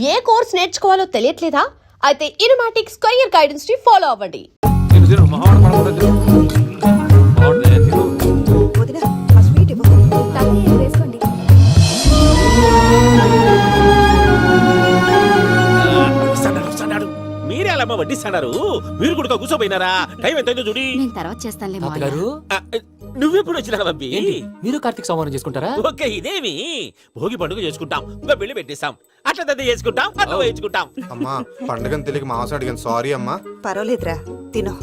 ఏ course నేర్చుకోవాలో తెలియట్లేదా? అయితే ఇనుమాటిక్స్ career guidance ని follow అవ్వండి. మీరే అలా వడ్డిస్తున్నారు. మీరు కూడా కూర్చోపోయినారా? టైం ఎంతైందో చూడి. నేను తర్వాత చేస్తానులే తాతగారు. నువ్వెప్పుడు వచ్చినా బంబి? మీరు కార్తీక సంహారం చేసుకుంటారా? ఓకే, ఇదేమి భోగి పండుగ చేసుకుంటాం, ఇంకా పెళ్లి పెట్టేస్తాం, అట్లా దద్ద చేసుకుంటాం, అట్లా వేయించుకుంటాం. అమ్మా పండుగని తెలియక మాంసం అడిగాను, సారీ అమ్మా. పర్వాలేదురా, తినో.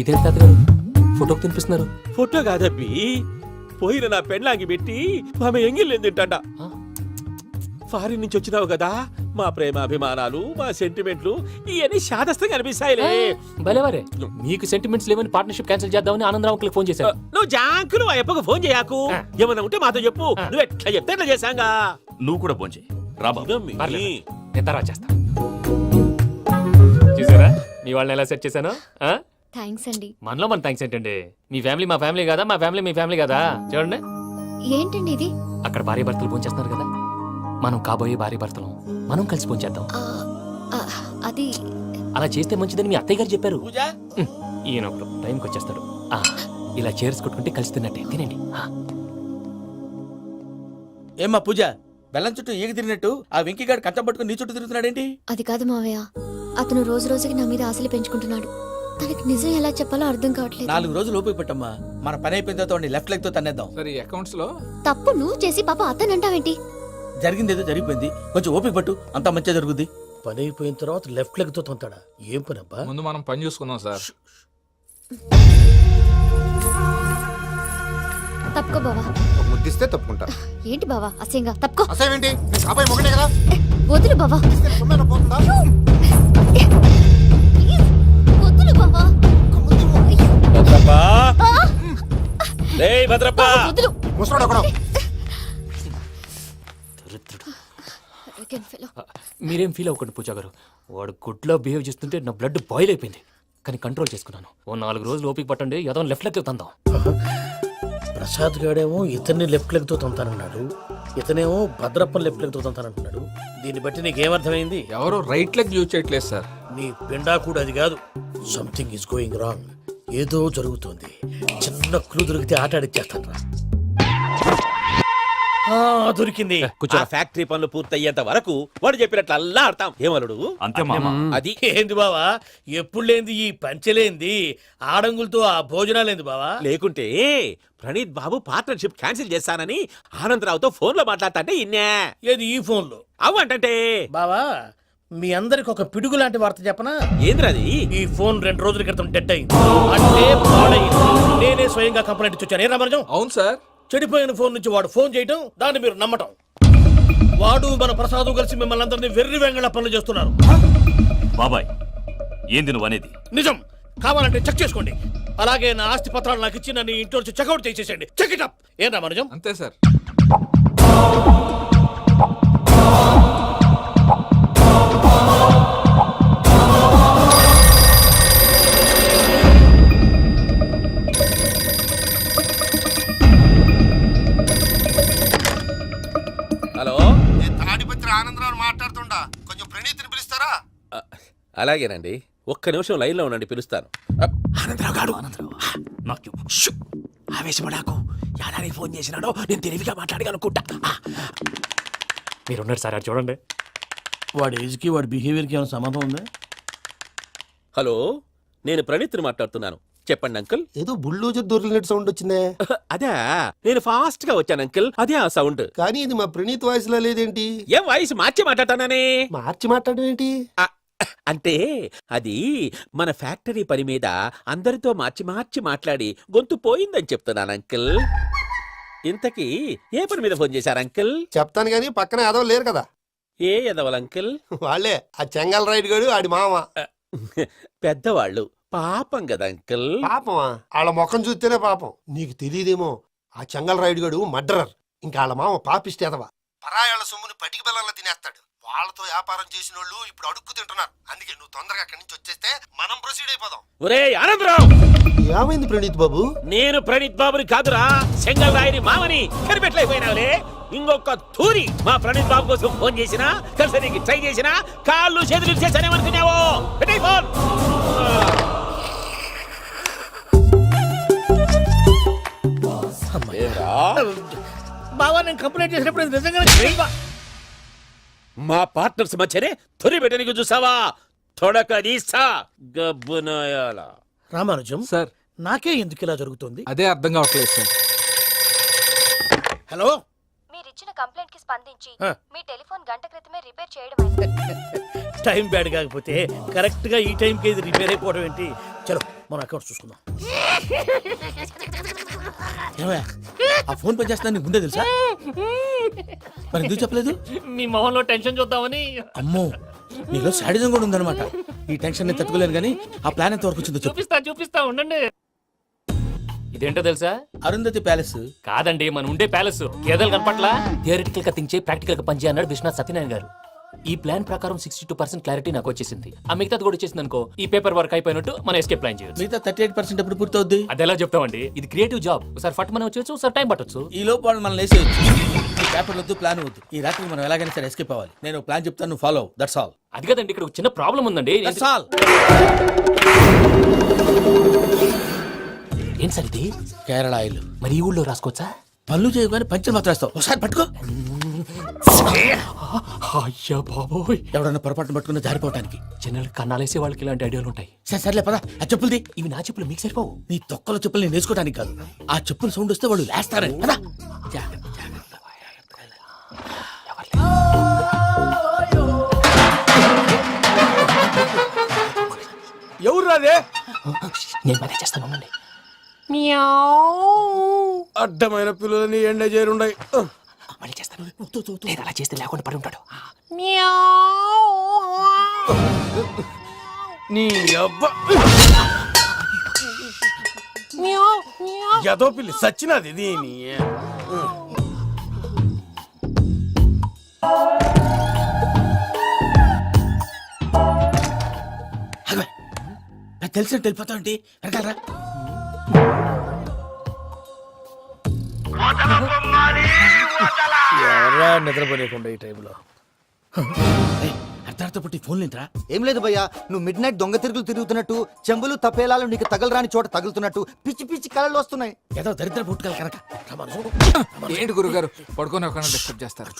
ఇదే తాతగారు ఫోటోకి తినిపిస్తున్నారు. ఫోటో కాదబ్బి, పోయిన నా పెళ్ళాంగి పెట్టి ఆమె ఎంగిల్ తింటాడ. ఫారిన్ నుంచి వచ్చినావు కదా, మా ప్రేమ అభిమానాలు, మా సెంటిమెంట్లు ఇవన్నీ శాదస్తంగా అనిపిస్తాయిలే. భలేవారే, మీకు సెంటిమెంట్స్ లేవని పార్ట్నర్షిప్ క్యాన్సిల్ చేద్దామని ఆనందరావు అంకుల్ ఫోన్ చేశారు. నువ్వు జాంకులు ఆ అప్పకు ఫోన్ చేయకు. ఏమన్నా ఉంటే మాతో చెప్పు. నువ్వు ఎట్లా చెప్తే ఎట్లా చేశాంగా. నువ్వు కూడా ఫోన్ చేయి. నేను తర్వాత చేస్తా. చూసారా మీ వాళ్ళని ఎలా సెట్ చేశాను? థ్యాంక్స్ అండి. మనలో మన థ్యాంక్స్ ఏంటండి? మీ ఫ్యామిలీ మా ఫ్యామిలీ కదా, మా ఫ్యామిలీ మీ ఫ్యామిలీ కదా. చూడండి, ఏంటండి ఇది? అక్కడ భార్య భర్తలు ఫోన్ చేస్తున్నారు కదా, మనం కాబోయే భార్య భర్తలు మనం కలిసి ఫోన్ చేద్దాం. అది అలా చేస్తే మంచిదని మీ అత్తయ్య గారు చెప్పారు. ఈయన ఒకడు టైంకి వచ్చేస్తాడు. ఇలా చేర్స్ కొట్టుకుంటే కలిసి తిన్నట్టే. తినండి. ఏమ్మా పూజ, బెల్లం చుట్టూ ఈగ తిరిగినట్టు ఆ వెంకీగాడు కట్టం పట్టుకుని నీ చుట్టూ తిరుగుతున్నాడేంటి? అది కాదు మావయ్య, అతను రోజు రోజుకి నా మీద ఆశలు పెంచుకుంటున్నాడు. తనకి నిజం ఎలా చెప్పాలో అర్థం కావట్లేదు. 4 రోజులు ఓపిక పట్టమ్మా, మన పని అయిపోయిన తర్వాత లెఫ్ట్ లెగ్ తో తన్నేద్దాం. సరే, అకౌంట్స్ లో తప్పు నువ్వు చేసి పాప అతను అంటావేంటి? జరిగింది ఏదో జరిగిపోయింది, కొంచెం ఓపిక పట్టు, అంతా మంచిగా జరుగుద్ది. పని అయిపోయిన తర్వాత లెఫ్ట్ లెగ్ తో తొంతాడా? ఏం పని అబ్బా? ముందు మనం పని చూసుకుందాం సార్. తప్పుకో బావా. ఒక ముద్దిస్తే తప్పుకుంటా. ఏంటి బావా అసహ్యంగా? తప్పుకో. అసేమేంటి? నేను కాబోయే మొగనే కదా. వదులు బావా. సొమ్మేనా పోతుందా? వదులు బావా. భద్రప్పా, రేయ్ భద్రప్పా. వదులు. ముసరాడు ఒకడు. మీరేం ఫీల్ అవ్వకండి పూజా గారు. వాడు గుడ్లో బిహేవ్ చేస్తుంటే నా బ్లడ్ బాయిల్ అయిపోయింది, కానీ కంట్రోల్ చేసుకున్నాను. ఓ 4 రోజులు ఓపిక పట్టండి, ఏదో లెఫ్ట్ లెగ్ తందాం. ప్రసాద్ గాడేమో ఇతన్ని లెఫ్ట్ లెగ్ తో తొంతానన్నాడు, ఇతనేమో భద్రప్పని లెఫ్ట్ లెగ్ తో తొంతానంటున్నాడు. దీన్ని బట్టి నీకేమర్థమైంది? ఎవరు రైట్ లెగ్ యూజ్ చేయట్లేదు సార్. నీ పిండా కూడా అది కాదు. Something is going wrong. ఏదో జరుగుతోంది. చిన్న క్లూ దొరికితే ఆట ఆడిచ్చేస్తాను రా. దొరికింది. ఆ ఫ్యాక్టరీ పనులు పూర్తయ్యేంత వరకు వాడు చెప్పినట్లు అల్లా ఆడతాం. ఏమలుడు అంతే మామ. అది ఏంది బావా, ఎప్పుడు లేంది ఈ పంచలేంది, ఆడంగులతో ఆ భోజనాలేంది బావా? లేకుంటే ప్రణీత్ బాబు పార్ట్నర్షిప్ క్యాన్సిల్ చేస్తానని ఆనందరావుతో ఫోన్ లో మాట్లాడతాంటే ఇన్నే. ఏది ఈ ఫోన్ లో? అవ్వంటే బావా, మీ అందరికి ఒక పిడుగు లాంటి వార్త చెప్పనా? ఏంద్రది? ఈ ఫోన్ 2 రోజుల క్రితం డెడ్ అయింది, అంటే పాడైంది. నేనే స్వయంగా కంప్లైంట్ ఇచ్చాను. ఏ రామరాజం? అవును సార్. చెడిపోయిన ఫోన్ నుంచి వాడు ఫోన్ చేయటం, దాన్ని మీరు నమ్మటం. వాడు మన ప్రసాదు కలిసి మిమ్మల్ని అందరినీ వెర్రి వెంగళ పనులు చేస్తున్నారు. బాబాయ్, ఏంది నువ్వు అనేది? నిజం. కావాలంటే చెక్ చేసుకోండి. అలాగే నా ఆస్తి పత్రాలు నాకు ఇచ్చి నన్ను ఇంట్లో నుంచి చెక్అౌట్ చేసేసండి. Check it up. ఏం రామరాజం? అంతే సార్. హలో, నేను తాడిపత్రి ఆనందరావు మాట్లాడుతుండా, కొంచెం ప్రణీతిని పిలుస్తారా? అలాగేనండి, ఒక్క నిమిషం లైన్ లో ఉండండి, పిలుస్తాను. ఆనందరావు గాడు. ఆవేశపడాకు. యాదానికి ఫోన్ చేసినాడో నేను తెలివిగా మాట్లాడగలనుకుంటా. మీరున్నారు సార్, చూడండి. వాడి ఏజ్ కి వాడి బిహేవియర్ కి ఏమైనా సంబంధం ఉందా? హలో, నేను ప్రణీత్ని మాట్లాడుతున్నాను. చెప్పండి అంకుల్. ఏదో బుల్డోజర్ దొరికినట్టు సౌండ్ వచ్చిందే. అదే, నేను ఫాస్ట్ గా వచ్చాను అంకుల్, అదే ఆ సౌండ్. కానీ ఇది మా ప్రణీత్ వాయిస్ లా లేదేంటి? ఏం వాయిస్ మార్చి మాట్లాడతానని? మార్చి మాట్లాడడం ఏంటి? అంటే అది మన ఫ్యాక్టరీ పని మీద అందరితో మార్చి మార్చి మాట్లాడి గొంతు పోయిందని చెప్తున్నాను అంకుల్. ఇంతకీ ఏ పని మీద ఫోన్ చేశారు అంకుల్? చెప్తాను గానీ పక్కన ఏదో లేరు కదా. ఏ ఎదవల్ అంకుల్? వాళ్ళే, ఆ చెంగల్ రైడ్ గడు ఆడి మామ. పెద్దవాళ్ళు, పాపం కదా అంకుల్. పాపమా? వాళ్ళ ముఖం చూస్తేనే పాపం. నీకు తెలియదేమో, ఆ చెంగల్ రైడ్ గడు మర్డరర్. ఇంకా వాళ్ళ మామ పాపిస్తేదవా, పరాయాళ్ళ సొమ్ముని పటికి బెల్లంలో తినేస్తాడు. వాళ్ళతో వ్యాపారం చేసిన వాళ్ళు ఇప్పుడు అడుక్కు తింటున్నారు. అందుకే నువ్వు తొందరగా అక్కడి నుంచి వచ్చేస్తే మనం ప్రొసీడ్ అయిపోదాం. ఒరే ఆనందరావు, ఏమైంది ప్రణీత్ బాబు? నేను ప్రణీత్ బాబుని కాదురా, సెంగల్ రాయని మామని కనిపెట్టలేకపోయినావులే. ఇంకొక తూరి మా ప్రణీత్ బాబు కోసం ఫోన్ చేసినా, కలిసి నీకు ట్రై చేసినా, కాళ్ళు చేతులు చేశానేమనుకున్నావో. పెట్టేయ్ ఫోన్. బావా నేను కంప్లైంట్ చేసినప్పుడు ఇది నిజంగా మా పార్ట్నర్స్ మధ్యనే తొలి పెట్టడానికి చూసావా? తొడక తీస్తా గబ్బునాయాల. రామానుజం సార్ నాకే ఎందుకు ఇలా జరుగుతుంది? అదే అర్థం కావట్లేదు సార్. హలో, మీరిచ్చిన కంప్లైంట్ కి స్పందించి ఆ. మీ టెలిఫోన్ గంట క్రితమే రిపేర్ చేయడం టైం బ్యాడ్ కాకపోతే కరెక్ట్ గా ఈ టైంకి ఇది రిపేర్ అయిపోవడం ఏంటి? చలో మన అకౌంట్ చూసుకుందాం. ఏమయ్య, ఆ ఫోన్ పని చేస్తున్నా నీకు ముందే తెలుసా? మరి ఎందుకు చెప్పలేదు? మీ మొహంలో టెన్షన్ చూద్దామని. అమ్మో, నీలో శాడిజం కూడా ఉందన్నమాట. ఈ టెన్షన్ నేను తట్టుకోలేను కానీ ఆ ప్లాన్ ఎంత వరకు వచ్చిందో చెప్పు. చూపిస్తా ఉండండి. ఇదేంటో తెలుసా? అరుంధతి ప్యాలెస్. కాదండి, మన ఉండే ప్యాలెస్. గేదెలు కనపట్లా? థియరిటికల్ గా థింక్ చేయి, ప్రాక్టికల్ గా పనిచేయి అన్నాడు విశ్వనాథ్ సత్యనారాయణ గారు. ఈ ప్లాన్ ప్రకారం 62% క్లారిటీ నాకు వచ్చేసింది. ఆ మిగతాది కూడా వచ్చేసింది అనుకో, ఈ పేపర్ వర్క్ అయిపోయినట్టు మనం ఎస్కేప్ ప్లాన్ చేయొచ్చు. మిగతా 38% ఎప్పుడు పూర్తవుద్ది? అది ఎలా చెప్తామండి? ఇది క్రియేటివ్ జాబ్. ఒకసారి ఫట్ మనం వచ్చేచ్చు, ఒకసారి టైం పట్టొచ్చు. ఈ లోపు వాళ్ళు మనం లేసేయచ్చు. ఈ పేపర్ వద్దు, ప్లాన్ వద్దు. ఈ రాత్రి మనం ఎలాగైనా సరే ఎస్కేప్ అవ్వాలి. నేను ప్లాన్ చెప్తాను, నువ్వు ఫాలో. That's all. అది కదండి, ఇక్కడ ఒక చిన్న ప్రాబ్లం ఉందండి. That's all. ఏం సార్ ఇది? కేరళ ఆయిల్. మరి ఈ ఊళ్ళో రాసుకోవచ్చా? పనులు చేయగానే పంచర్ మాత్రం వేస్తావు. ఒకసారి పట్టుకో. అయ్యా బాబోయ్, ఎవడన్నా పొరపాటున పట్టుకున్న జారిపోవటానికి. జనరల్ కన్నాలేసే వాళ్ళకి ఇలాంటి ఐడియాలు ఉంటాయి. సర్లే పదా, ఆ చెప్పులది. ఇవి నా చెప్పులు మీకు సరిపోవు. నీ తొక్కల చెప్పులు నేను వేసుకోవడానికి కాదు, ఆ చెప్పుల సౌండ్ వస్తే వాళ్ళు లేస్తారని. పదా. ఎవరు రాదే? నేను మేనేజ్ చేస్తాను, ఉండండి. అడ్డమైన పిల్లలని ఎండ చేరుండయి. మళ్ళీ చేస్తాను. లేదు, అలా చేస్తే లేకుండా పడి ఉంటాడు. నీ అబ్బా ఎదో పిల్లి సచ్చినది దీని. నాకు తెలిసినట్టు వెళ్ళిపోతావు ఏంటి? వెనకాలరా. ఎవరా నిద్రపోలేకుండా ఈ టైంలో? అర్ధార్థ పుట్టి ఫోన్ లేంట్రా? ఏం లేదు భయ్యా, నువ్వు మిడ్ నైట్ దొంగ తిరుగులు తిరుగుతున్నట్టు, చెంబులు తపేలాలు నీకు తగలరాని చోట తగులుతున్నట్టు పిచ్చి పిచ్చి కళలు వస్తున్నాయి. ఏదో దరిద్ర పుట్టుకల కనుక. ఏంటి గురుగారు పడుకొని ఒక డిస్టర్బ్ చేస్తారు?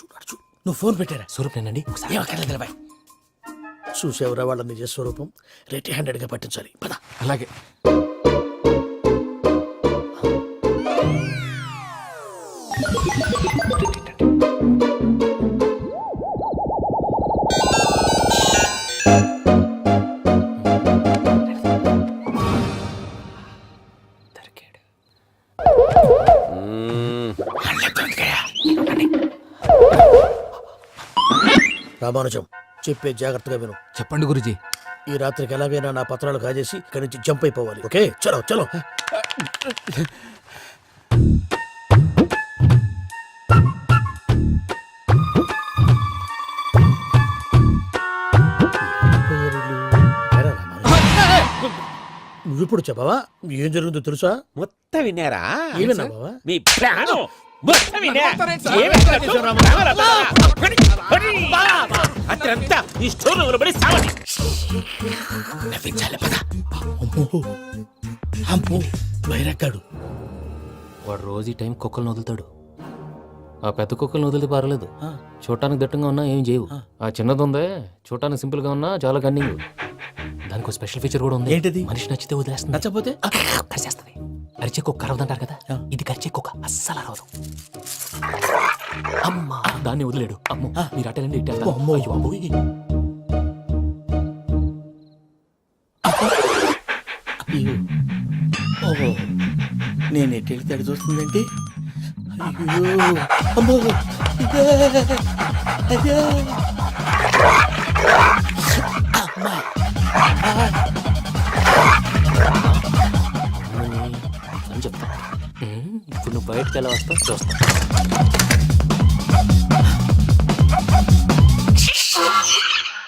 నువ్వు ఫోన్ పెట్టారా? స్వరూప్ నేనండి. ఒకసారి ఏమక్కర్లేదు బాయ్. చూసేవరా వాళ్ళ నిజ స్వరూపం. రెట్టి హ్యాండెడ్ గా పట్టించాలి. పద. అలాగే. రామానుజం, చెప్పే జాగ్రత్తగా విను. చెప్పండి గురుజీ. ఈ రాత్రికి ఎలాగైనా నా పత్రాలు కాజేసి ఇక్కడి నుంచి జంప్ అయిపోవాలి. ఓకే, చలో చలో. నువ్విప్పుడు చెప్పవా ఏం జరుగుతుందో తెలుసా? మొత్తం విన్నారా? ఏమన్నా బావా? మీ ప్లాను మొత్తం విన్నా. అతనంతా ఈ స్టోర్ రూమ్ లో పడి సావని. నవ్వించాలి. పద. అమ్మో అమ్మో, వైరక్కాడు. వాడు రోజు ఈ టైం కుక్కలను వదులుతాడు. ఆ పెద్ద కుక్కలను వదిలితే పర్లేదు, చూడటానికి దట్టంగా ఉన్నా ఏం చేయవు. ఆ చిన్నది ఉందే, చూడటానికి సింపుల్ గా ఉన్నా చాలా కన్నింగ్. దానికి ఒక స్పెషల్ ఫీచర్ కూడా ఉంది. ఏంటిది? మనిషి నచ్చితే వదిలేస్తుంది, నచ్చపోతే కరిచేస్తుంది. అరిచే కుక్క అరవదంటారు కదా, ఇది కరిచే కుక్క అస్సలు అరవదు. అమ్మా, దాన్ని వదిలేడు. అమ్మో, మీరు అటెండి ఇటు. అమ్మో. అయ్యో అబ్బోయ్. ఓహో, నేను ఎటు వెళ్తే అటు చూస్తుందంటే. అయ్యో అమ్మో, అయ్యో. అమ్మా. అని చెప్తా. ఇప్పుడు నువ్వు బయటకు ఎలా వస్తావు చూస్తా.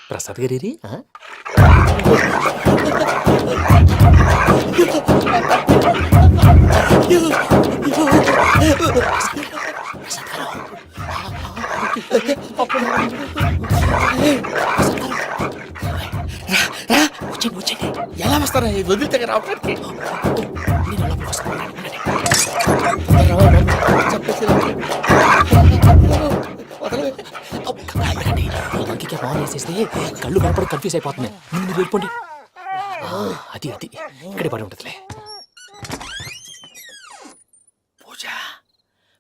ప్రసాద్ గారి ఎలా వస్తారా వదిలితే రావడానికి మంకికి బాగా వేసేస్తే కళ్ళు కనపడి కన్ఫ్యూజ్ అయిపోతున్నాయి. ముందు మీరు వెళ్ళిపోండి. అది అది ఇక్కడే పడి ఉంటుందిలే. పూజ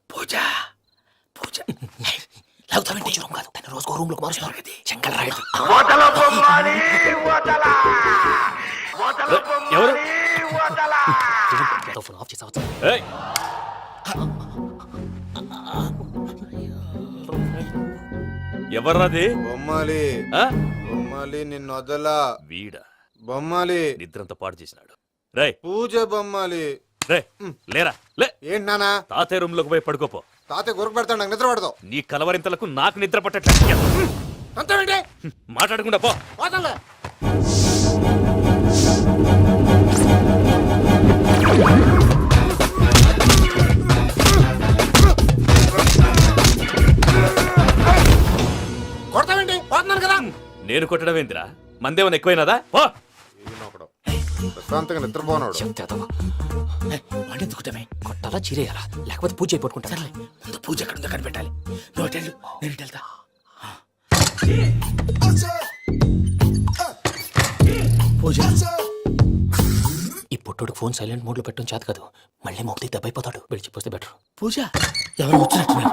పూజ పూజ లాగుతామంటే రూమ్ కాదు, తన రోజుకో రూమ్ లోకి మారుస్తున్నారు కదా. శంకర్ రాయుడు ఎవరు ఫోన్ ఆఫ్ చేసావచ్చు. ఏయ్! ఎవర్రాది బొమ్మాలి ఆ? బొమ్మాలి నిన్ను వదలా వీడా బొమ్మాలి నిద్రంతా పాడు చేసినాడు. రేయ్ పూజ బొమ్మాలి రే లేరా లే, ఏంటి నానా తాతయ్య రూమ్ లోకి పోయి పడుకోపో. తాతయ్య గురకు పెడతాడు నాకు నిద్ర పడతావు నీ కలవరింతలకు నాకు నిద్ర పట్టట్లేదు. అంతేంటి మాట్లాడకుండా పో. పోతాలే కొడతావేంటి పోతున్నాను కదా నేను కొట్టడం ఏంటిరా? మందేమన్నా ఎక్కువైనదా? పో. ఈయనొకడు. ప్రశాంతంగా నిద్రపోనాడు వాడెందుకుంటామే కొట్టాలా చీరేయాలా లేకపోతే పూజ అయిపోట్టుకుంటా. ముందు పూజ ఎక్కడ ఉందో కనిపెట్టాలి. నువ్వు అటు వెళ్ళు, నేను ఇటు వెళ్తా. పూజ ఈ పుట్టోడికి ఫోన్ సైలెంట్ మోడ్ లో పెట్టడం చేత కాదు. మళ్ళీ మొక్కటి దెబ్బైపోతాడు. విడిచిపోతే బెటర్. పూజ ఎవరు వచ్చినట్టున్నారు.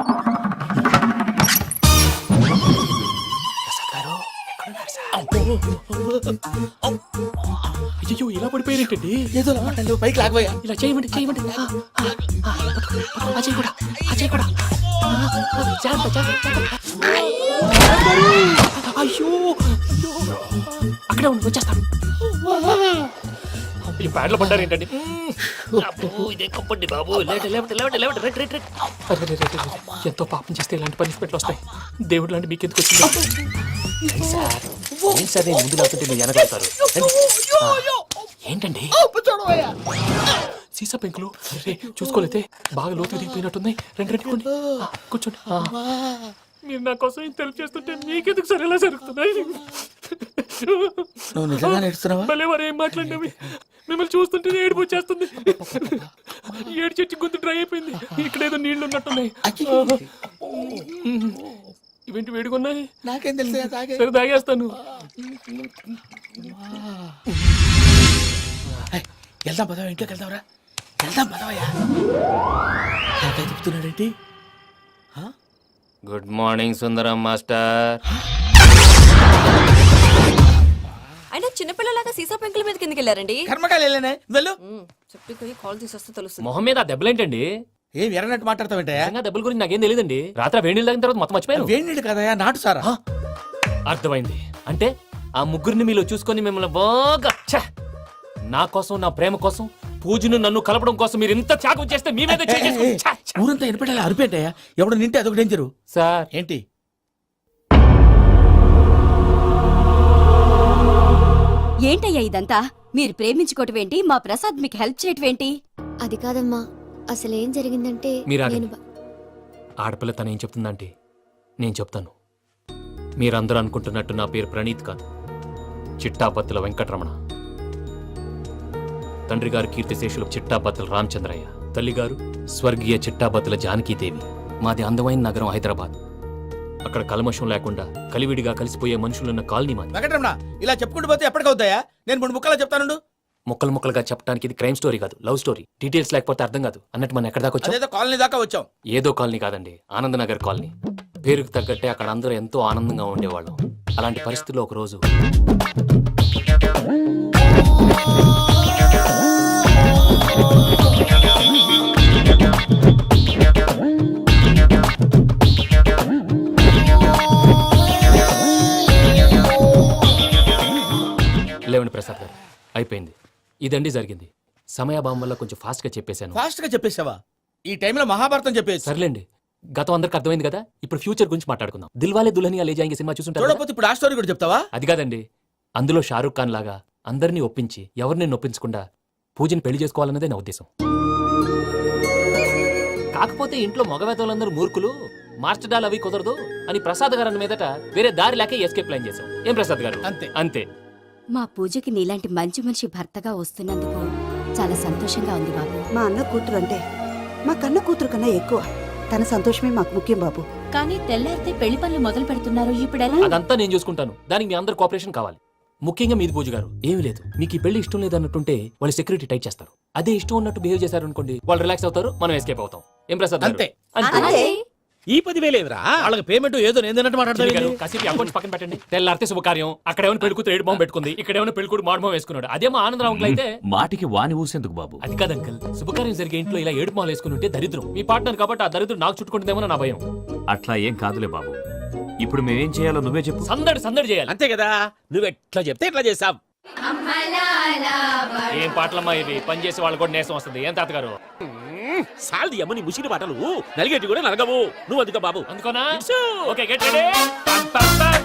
అయ్యో ఇలా పడిపోయారేంటండి? ఏదో లమ్మంటాను పైకి లాగబోయా. ఇలా చేయమండి చేయమండి. అజయ్ కూడా అజయ్ కూడా జాగ్రత్త, జాగ్రత్త, జాగ్రత్త. అయ్యో అక్కడే ఉండి వచ్చేస్తాను. ఈ బ్యాడ్లో పడ్డారు ఏంటండి? ఇదే కప్పండి బాబు. ఎంతో పాపం చేస్తే ఇలాంటి పనిష్మెంట్లు వస్తాయి. దేవుడు లాంటి మీకెందుకు వచ్చింది? సార్ ముందు లేకుంటే మీరు వెనకాడతారు. ఏంటండి సీసా పెంకులు? రే చూసుకోలేతే బాగా లోతుగా దిగిపోయినట్టున్నాయి. రెండు రెండు కూర్చోండి. మీరు నా కోసం ఇంత హెల్ప్ చేస్తుంటే మీకెందుకు సరే ఎలా జరుగుతున్నాయి? నువ్వు నిజంగా నేర్చుతున్నావా? భలే వారు ఏం మాట్లాడినవి. మిమ్మల్ని చూస్తుంటే ఏడుపు వచ్చేస్తుంది. ఏడు చెట్టు గొంతు డ్రై అయిపోయింది. ఇక్కడ ఏదో నీళ్లు ఉన్నట్టున్నాయి. ఇవేంటి వేడుకున్నాయి? నాకేం తెలుసు సరే తాగేస్తాను. వెళ్దాం పదవా, ఇంట్లోకి వెళ్దాంరా. వెళ్దాం పదవయ్యా. నాకై చెప్తున్నాడేంటి? గుడ్ మార్నింగ్ సుందరం మాస్టర్. అయినా చిన్నపిల్లలాగా సీసా పెంకుల మీద కిందకి వెళ్ళారండి. కర్మకాయలు వెళ్ళానే వెళ్ళు. చెప్పి కాల్ తీసేస్తే తెలుస్తుంది. మొహం మీద ఆ దెబ్బలేంటండి? ఏం ఎర్రనట్టు మాట్లాడతావేంటయ్యా? నిజంగా దెబ్బల గురించి నాకేం తెలియదండి. రాత్రి వేడి నీళ్ళు తాగిన తర్వాత మొత్తం మర్చిపోయాను. వేణిడు కదయా, నాటు సారా. అర్థమైంది. అంటే ఆ ముగ్గురిని మీలో చూసుకొని మిమ్మల్ని బాగా నా కోసం, నా ప్రేమ కోసం, పూజను నన్ను కలపడం కోసం మీరు ఇంత త్యాగం చేస్తే మీ మీద ఊరంతా ఎనపెట్టాలి అరిపేటయ్యా. ఎవడు నింటే అదొక డేంజరు. సార్ ఏంటి ఏంటయ్యా ఇదంతా? మీరు ప్రేమించుకోవటం ఏంటి? మా ప్రసాద్ మీకు హెల్ప్ చేయటం ఏంటి? అది కాదమ్మా, అసలు ఏం జరిగిందంటే మీరు నేను ఆడపిల్ల తను ఏం చెప్తుందంటే నేను చెప్తాను. మీరందరూ అనుకుంటున్నట్టు నా పేరు ప్రణీత్ కాదు, చిట్టాపత్తుల వెంకటరమణ. తండ్రి గారు కీర్తిశేషులు చిట్టాపత్తుల రామచంద్రయ్య, తల్లిగారు స్వర్గీయ చిట్టాపత్తుల జానకీదేవి. మాది అందమైన నగరం హైదరాబాద్. అక్కడ కల్మషం లేకుండా కలివిడిగా కలిసిపోయే మనుషులున్న కాలనీ మాది. వెంకటరమణ ఇలా చెప్పుకుంటూ పోతే ఎప్పటికవుతాయా? నేను 3 ముక్కలా చెప్తాను. ముక్కలు ముక్కలుగా చెప్పడానికి ఇది క్రైమ్ స్టోరీ కాదు, లవ్ స్టోరీ. డీటెయిల్స్ లేకపోతే అర్థం కాదు. అన్నట్టు మనం ఎక్కడ దాకా వచ్చాం? అదేదో కాలనీ దాకా వచ్చాం. ఏదో కాలనీ కాదండి, ఆనందనగర్ కాలనీ. పేరుకు తగ్గట్టే అక్కడ అందరూ ఎంతో ఆనందంగా ఉండేవాళ్ళం. అలాంటి పరిస్థితుల్లో ఒక రోజు లేవండి ప్రసాద్ గారు, అయిపోయింది. ఇదండి జరిగింది. సమయాభావం వల్ల కొంచెం ఫాస్ట్ గా చెప్పేశాను. ఫాస్ట్ గా చెప్పేసావా? ఈ టైంలో మహాభారతం చెప్పేసి. సర్లేండి, గతం అందరికి అర్థమైంది కదా, ఇప్పుడు ఫ్యూచర్ గురించి మాట్లాడుకుందాం. దిల్వాలే దుల్హనియా లే జాయేంగే సినిమా చూసుంటారు కదా? చూడకపోతే ఇప్పుడు ఆ స్టోరీ కూడా చెప్తావా? అది కాదండి, అందులో షారూఖ్ ఖాన్ లాగా అందరినీ ఒప్పించి ఎవరిని నొప్పించకుండా పూజని పెళ్లి చేసుకోవాలన్నదే నా ఉద్దేశం. కాకపోతే ఇంట్లో మగవేతలందరూ మూర్ఖులు, మార్చడాలు అవి కుదరదు అని ప్రసాద్ గారు అన్న మీదట వేరే దారి లేక ఎస్కేప్ ప్లాన్ చేశాం. ఏం ప్రసాద్ గారు? అంతే. అంతే. మా పూజకి నీలాంటి మంచి మనిషి భర్తగా వస్తున్నందుకు చాలా సంతోషంగా ఉంది బాబు. మా అన్న కూతురు అంటే మా కన్న కూతురు కన్నా ఎక్కువ. తన సంతోషమే మాకు ముఖ్యం బాబు. కానీ తెల్లారితే పెళ్లి పనులు మొదలు పెడుతున్నారు, ఇప్పుడెలా? అదంతా నేను చూసుకుంటాను. దానికి మీ అందరు కోఆపరేషన్ కావాలి. ముఖ్యంగా మీది పూజ గారు. ఏమీ లేదు, మీకు ఈ పెళ్లి ఇష్టం లేదన్నట్టుంటే వాళ్ళు సెక్యూరిటీ టైట్ చేస్తారు. అదే ఇష్టం ఉన్నట్టు బిహేవ్ చేశారు అనుకోండి, వాళ్ళు రిలాక్స్ అవుతారు, మనం ఎస్కేప్ అవుతాం. ఏం ప్రసాద్ గారు? అంతే. అంతే. ఈ 10,000 ఏంద్రా? వాళ్ళకి పేమెంట్ ఏదో నేను చిన్ని గారు, మాట్లాడతాను. కాసేపు అకౌంట్స్ పక్కన పెట్టండి. తెల్లారితే శుభకార్యం, అక్కడ ఏమైనా పెళ్ళికూతురు ఏడు బాంబు పెట్టుకుంది, ఇక్కడ ఏమైనా పెళ్ళికూడు మాడు బాంబు వేసుకున్నాడు. అదేమో ఆనందరావు అంకుల్ అయితే మాటికి వాని ఊసేందుకు బాబు? అది కాదు అంకుల్, శుభకార్యం జరిగే ఇంట్లో ఇలా ఏడు మాలు వేసుకుని ఉంటే దరిద్రం. మీ పార్ట్నర్ కాబట్టి ఆ దరిద్రం నాకు చుట్టుకుంటుందేమో నా భయం. అట్లా ఏం కాదులే బాబు. ఇప్పుడు మేమేం చేయాలో నువ్వే చెప్పు. సందడి సందడి చేయాలి. అంతే కదా, నువ్వు ఎట్లా చెప్తే ఎట్లా చేసావు. ఏం పాటలమ్మా ఇవి? పని చేసి వాళ్ళు కూడా నేసం వస్తుంది. ఏం తాతగారు? సాల్ది అమ్మని ముసిరి పాటలు నలిగేటి కూడా నలగవు. నువ్వు అందుకో బాబు. అందుకోనా? ఇట్సు. Okay, get ready. పం, పం, పం.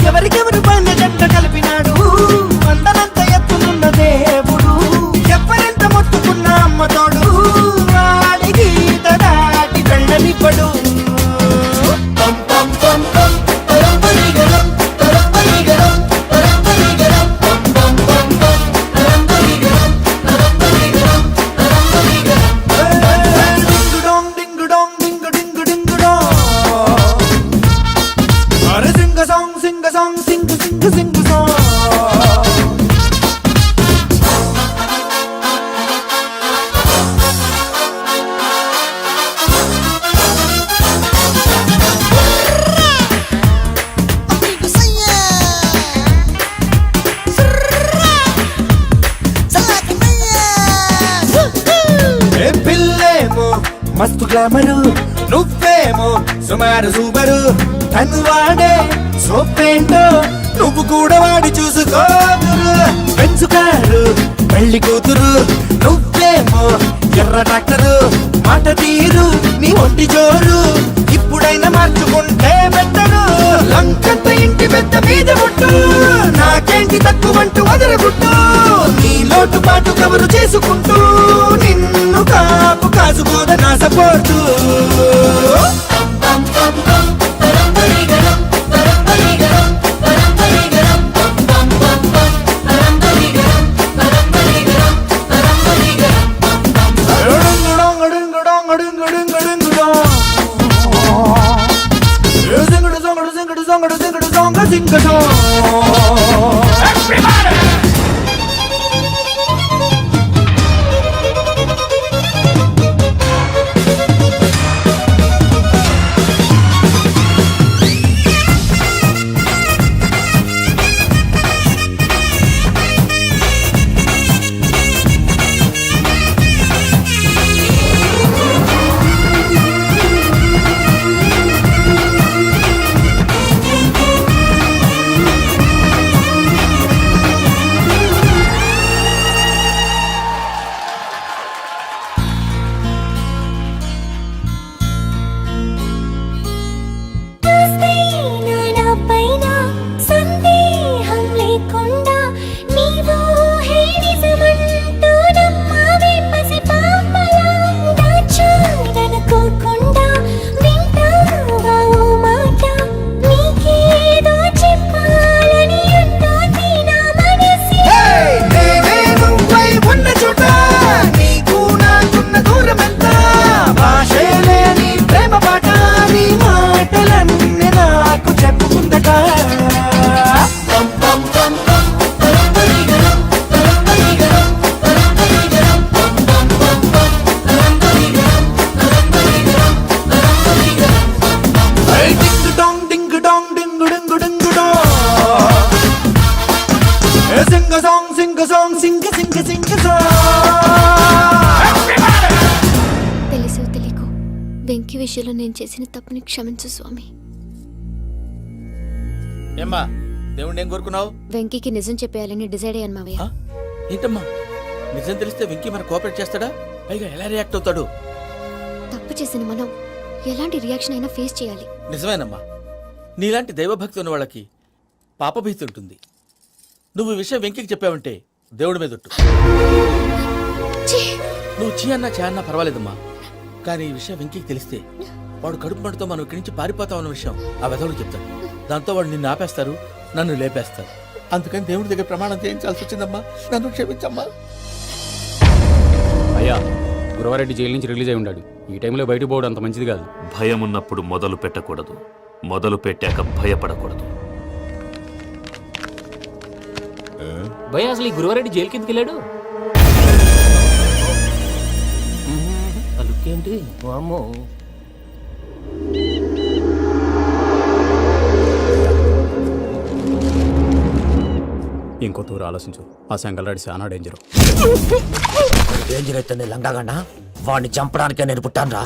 ఎవరికెవరు పైన జంట కలిపినాడు, అందనంత ఎత్తునున్న దేవుడు, ఎవరెంత మొత్తుకున్న అమ్మతోడు, వాడి గీత దాటి వెళ్ళనిపడు. మస్తు గ్లామరు, నువ్వేమో సుమారు సూపరు, తను వాడే సోపేంటో నువ్వు కూడా వాడి చూసుకోదురు. పెంచుకారు పెళ్లి కూతురు, నువ్వేమో ఎర్ర డాక్టరు, మాట తీరు నీ ఒంటి జోరు, ఇప్పుడైనా మార్చుకుంటే బెట్టరు. లంకంత ఇంటి పెద్ద మీద ముట్టు, నాకేంటి తక్కువంటూ వదలగుట్టు, నీ లోటు పాటు కవరు చేసుకుంటూ నిన్ను కాపు కాసుకోద నా సపోర్టు. తెలుసో తెలియకో వెంకీ విషయంలో నేను చేసిన తప్పుని క్షమించు స్వామి. ఏమ్మా దేవుణ్ణి ఏం కోరుకున్నావు? వెంకీకి నిజం చెప్పేయాలని డిసైడ్ అయ్యాను మావయ్య. ఏంటమ్మా నిజం తెలిస్తే వెంకీ మన కోఆపరేట్ చేస్తాడా? పైగా ఎలా రియాక్ట్ అవుతాడు? తప్పు చేసిన మనం ఎలాంటి రియాక్షన్ అయినా ఫేస్ చేయాలి. నిజమేనమ్మా, నీలాంటి దైవభక్తి ఉన్న వాళ్ళకి పాపభీతి ఉంటుంది. నువ్వు ఈ విషయం వెంకీకి చెప్పావంటే దేవుడి మీద ఒట్టు. నువ్వు చీ అన్నా చే అన్నా పర్వాలేదమ్మా, కానీ ఈ విషయం వెంకీకి తెలిస్తే వాడు కడుపు మంటతో మనం ఇక్కడి నుంచి పారిపోతాం అన్న విషయం ఆ వెధవుడు చెప్తాడు. దాంతో వాడు నిన్ను ఆపేస్తారు, నన్ను లేపేస్తారు. అందుకని దేవుడి దగ్గర ప్రమాణం చేయించాల్సి వచ్చిందమ్మా, నన్ను క్షమించమ్మా. అయ్యా, గురవారెడ్డి జైలు నుంచి రిలీజ్ అయి ఉన్నాడు. ఈ టైంలో బయటకు పోవడం అంత మంచిది కాదు. భయం ఉన్నప్పుడు మొదలు పెట్టకూడదు, మొదలు పెట్టాక భయపడకూడదు. భయ అసలు ఈ గురవారెడ్డి జైలు కిందకి వెళ్ళాడు. ఆ లుక్ ఏంటి? వామ్మో. ఇంకో తూరు ఆలోచించు. ఆ సంగల్రెడ్డి చాలా డేంజర్. డేంజర్ అయితే లంగాగన్నా వాడిని చంపడానికే నేను పుట్టానురా.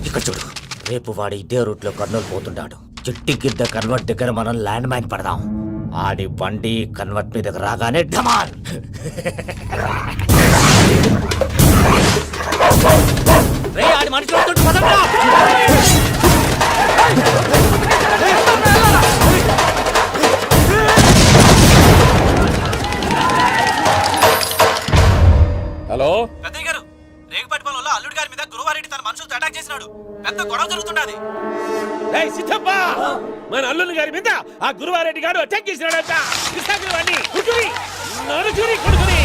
ఇక్కడ చూడు, రేపు వాడు ఇదే రూట్ లో కర్నూలు పోతుంటాడు. చిట్టి గిద్ద కన్వర్ట్ దగ్గర మనం ల్యాండ్ మైన్ పడదాం. ఆడి బండి కన్వర్ట్ మీద రాగానే ఢమాన్. ఆడి మనిషి హలో పెద్దయ్య గారు, రేగుపాటి పొలంలో అల్లుడి గారి మీద గురువారెడ్డి తన మనుషులతో అటాక్ చేసినాడు. పెద్ద గొడవ జరుగుతున్నది. సిద్ధప్ప, మన అల్లుని గారి మీద ఆ గురువారెడ్డి గారు అటాక్ చేసినాడట. కృష్ణాగిరి నడుచురి కొడుకుని.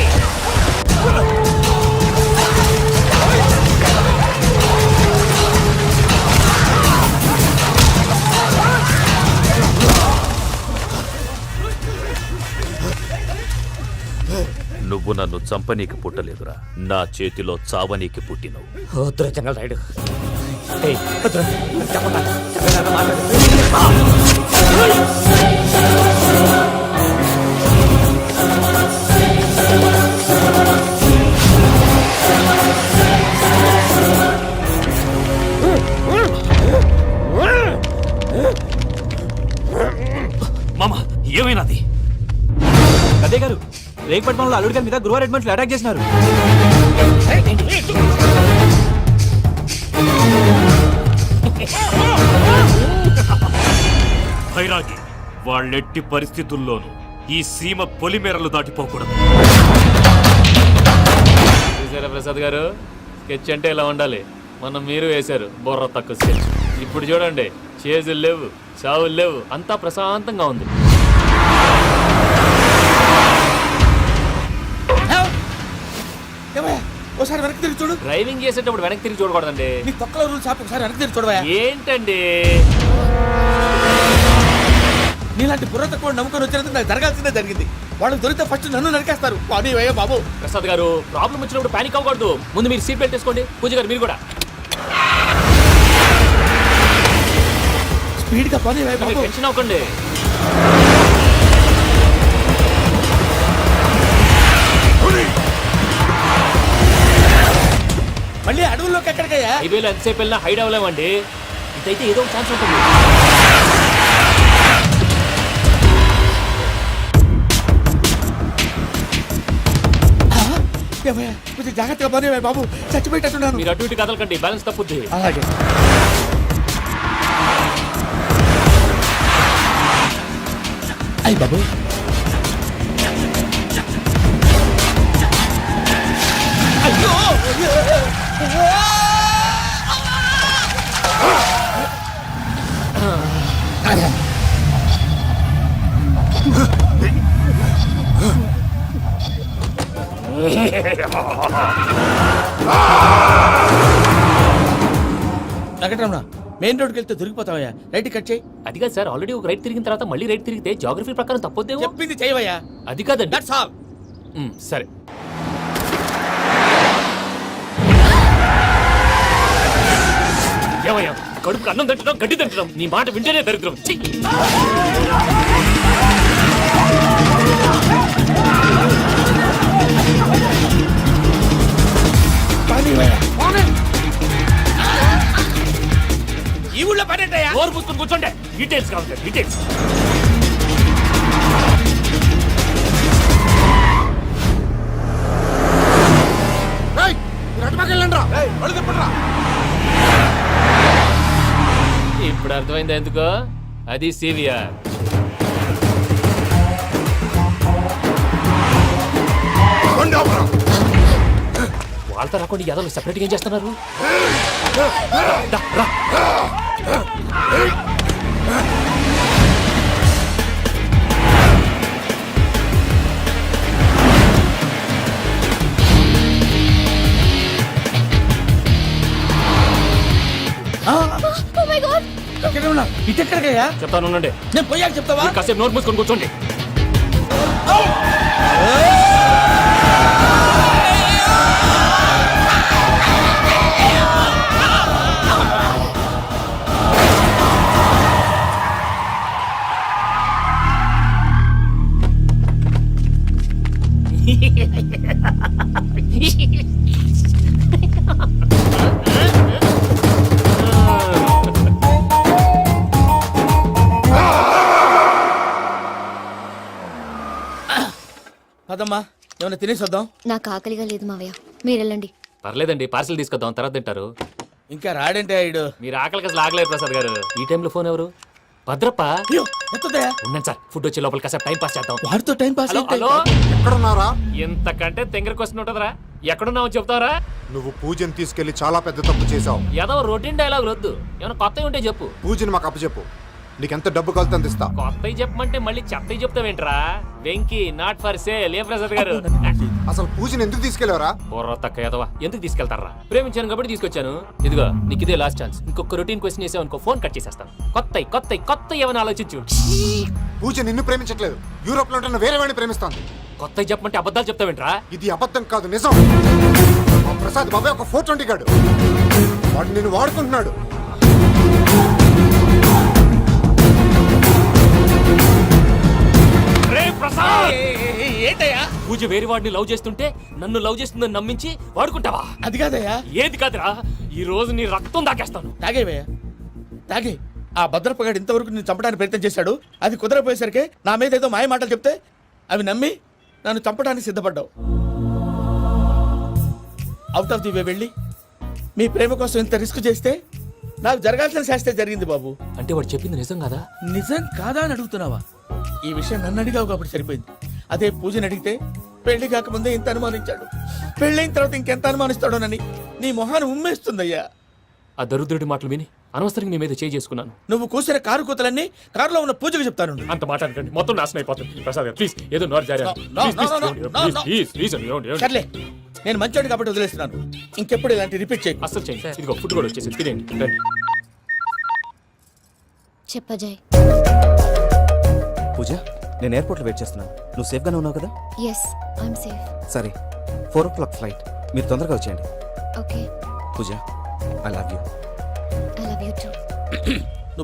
నువ్వు నన్ను చంపనీకి పుట్టలేదురా, నా చేతిలో చావనీకి పుట్టినవు. వద్దురా జంగల్ రైడ్. మామ, ఏమైనాది? పెద్దయ్య గారు, రేగుపాటి పొలంలో అల్లుడి గారి మీద గురువారెడ్డి మనుషులు అటాక్ చేసినారు. భైరాగి, వాళ్ళెట్టి పరిస్థితుల్లోనూ ఈ సీమ పొలిమేరలు దాటిపోకూడదు. చూసారా ప్రసాద్ గారు, స్కెచ్ అంటే ఇలా ఉండాలి. మనం మీరు వేశారు బుర్ర తక్కువ స్కెచ్. ఇప్పుడు చూడండి, చేజులు లేవు, చావులు లేవు, అంతా ప్రశాంతంగా ఉంది. ఒకసారి వెనక్కి తిరిగి చూడు. డ్రైవింగ్ చేసేటప్పుడు వెనక్కి తిరిగి చూడకూడదండి. నీ తొక్కలో రూల్స్ ఆపి ఒకసారి వెనక్కి తిరిగి చూడవా. ఏంటండి నీలాంటి బుర్ర తక్కువ నమ్ముకొని వచ్చినందుకు నాకు జరగాల్సిందే జరిగింది. వాళ్ళు దొరికితే ఫస్ట్ నన్ను నరికేస్తారు. పానీ వయ్యా బాబు. ప్రసాద్ గారు, ప్రాబ్లం వచ్చినప్పుడు పానిక్ అవ్వకూడదు. ముందు మీరు సీట్ బెల్ట్ వేసుకోండి. పూజ గారు మీరు కూడా స్పీడ్ గా పానీ వయ్యా బాబు. టెన్షన్ అవ్వకండి. మళ్ళీ అడవుల్లోకి ఎక్కడికయ్యా? హైవేలో ఎంతసేపు వెళ్ళినా హైడ్ అవ్వలేమండి. ఇదైతే ఏదో ఒక ఛాన్స్ ఉంటుంది. కొంచెం జాగ్రత్తగా పని బాబు, చచ్చిపోయేటట్టున్నాను. మీరు అటు ఇటు కదలకండి, బ్యాలెన్స్ తప్పుద్ది. అలాగే. అయ్యి బాబు, వెంకటరమణ, మెయిన్ రోడ్కి వెళ్తే దొరికిపోతావయ్యా. రైట్ కట్ చేయి. అది కాదు సార్, ఆల్రెడీ ఒక రైట్ తిరిగిన తర్వాత మళ్ళీ రైట్ తిరిగితే జాగ్రఫీ ప్రకారం తప్పొద్దేమో. చెప్పింది చేయవయ్యా. అది కాదండి. That's all. సరే. ఏమయ్యా, కడుపుకి అన్నం తింటున్నాం, గడ్డి తింటున్నాం, నీ మాట వింటేనే దరిద్రం. ఈ ఊళ్ళో పడేటయ్యా ఓరు పుస్తకం కూర్చోండి. డీటెయిల్స్ కావాలి, డీటెయిల్స్. ఇప్పుడు అర్థమైంది ఎందుకో. అది సివిఆర్. వాళ్ళతో రాకుండా ఎదలు సెపరేట్గా ఏం చేస్తున్నారు? దా, రా. ఎక్కడ ఉన్నా ఇటు ఎక్కడికయ్యా చెప్తాను ఉండండి. నేను పోయాక చెప్తావా మీరు కాసేపు నోట్ మూసుకొని కూర్చోండి. పదమ్మా ఏమైనా తినేసి వద్దాం. నాకు ఆకలిగా లేదు మావయ్య, మీరు వెళ్ళండి. పర్లేదండి, పార్సిల్ తీసుకొద్దాం, తర్వాత తింటారు. ఇంకా రాడంటే ఆయుడు. మీరు ఆకలికి అసలు ఆగలేదు ప్రసాద్ గారు. ఈ టైంలో ఫోన్ ఎవరు? భద్రప్ప. అయ్యో ఎత్తదయ్యా. ఉన్నాను సార్, ఫుడ్ వచ్చే లోపల కాసేపు టైం పాస్ చేద్దాం. వాడితో టైం పాస్ హలో హలో, ఎక్కడున్నారా? ఎంతకంటే తెంగర క్వశ్చన్ ఉంటుందిరా. ఎక్కడున్నావు చెప్తావరా? నువ్వు పూజని తీసుకెళ్లి చాలా పెద్ద తప్పు చేశావు. ఏదో రొటీన్ డైలాగ్ వద్దు, ఏమైనా కొత్తవి ఉంటే చెప్పు. పూజని మాకు అప్పచెప్పు. నీకెంత డబ్బు కలితే అంత ఇస్తా. కొత్తవి చెప్పమంటే మళ్ళీ చెత్తవి చెప్తావేంట్రా? Venky not for sale. ఏ ప్రసాద్ గారు? అసలు పూజని ఎందుకు తీసుకెళ్లేవరా? బుర్ర తక్క ఏదవా, ఎందుకు తీసుకెళ్తారా? ప్రేమించాను కాబట్టి తీసుకొచ్చాను. ఇదిగో నీకు ఇదే లాస్ట్ ఛాన్స్. ఇంకొక రొటీన్ క్వశ్చన్ చేసావు ఫోన్ కట్ చేసేస్తాను. కొత్త ఏమైనా ఆలోచించు. పూజ నిన్ను ప్రేమించట్లేదు, యూరోప్ లో ఉంటున్న వేరే వాడిని ప్రేమిస్తాంది. కొత్తవి చెప్పమంటే అబద్ధాలు చెప్తావేంట్రా? ఇది అబద్ధం కాదు, నిజం. మా ప్రసాద్ బాబాయ్ ఒక 420 గాడు. వాడు నిన్ను వాడుకుంటున్నాడు. ఏంటయ్యా పూజ వేరే వాడిని లవ్ చేస్తుంటే నన్ను లవ్ చేస్తుందని నమ్మించి వాడుకుంటావా? అది కాదయ్యా. ఏది కాదురా, ఈ రోజు నీ రక్తం దాకేస్తాను. తాగేవయ్యా తాగే. ఆ భద్రపగాడు ఇంతవరకు నేను చంపడానికి ప్రయత్నం చేశాడు. అది కుదరపోయేసరికి నా మీద ఏదో మాయ మాటలు చెప్తే అవి నమ్మి నన్ను చంపడానికి సిద్ధపడ్డావు. అవుట్ ఆఫ్ ది వే వెళ్ళి మీ ప్రేమ కోసం ఇంత రిస్క్ చేస్తే నాకు జరగాల్సిన శాస్త్రే జరిగింది బాబు. అంటే వాడు చెప్పింది నిజం కదా? నిజం కాదా అని అడుగుతున్నావా? ఈ విషయం నన్ను అడిగావు కాబట్టి సరిపోయింది. అదే పూజని అడిగితే పెళ్లి కాకముందే ఇంత అనుమానించాడు, పెళ్ళైన తర్వాత ఇంకెంత అనుమానిస్తాడోనని నీ మొహాన్ని ఉమ్మేస్తుందయ్యా. ఆ దరిద్రుడి మాటలు విని అనవసరంగా నీ మీద చేయి చేసుకున్నాను. నువ్వు కూసిన కారు కూతలన్నీ కారులో ఉన్న పూజకు చెప్తాను. అంత మాట అనకండి, మొత్తం నాశనం అయిపోతుంది. ప్రసాద్ ప్లీజ్, ఏదో నోరు జారీ. సర్లే, నేను మంచోడు కాబట్టి వదిలేస్తున్నాను. ఇంకెప్పుడు ఇలాంటి రిపీట్ చేయి. అసలు చేయండి. ఇదిగో ఫుడ్ కూడా వచ్చేసి తినేయండి. రండి. చెప్పజాయ్. పూజ, నేను ఎయిర్పోర్ట్లో వెయిట్ చేస్తున్నాను. నువ్వు సేఫ్గానే ఉన్నావు కదా? Yes, I'm safe. సరే, 4 o'clock ఫ్లైట్. మీరు తొందరగా వచ్చేయండి. Okay. Pooja, I love you. I love you two.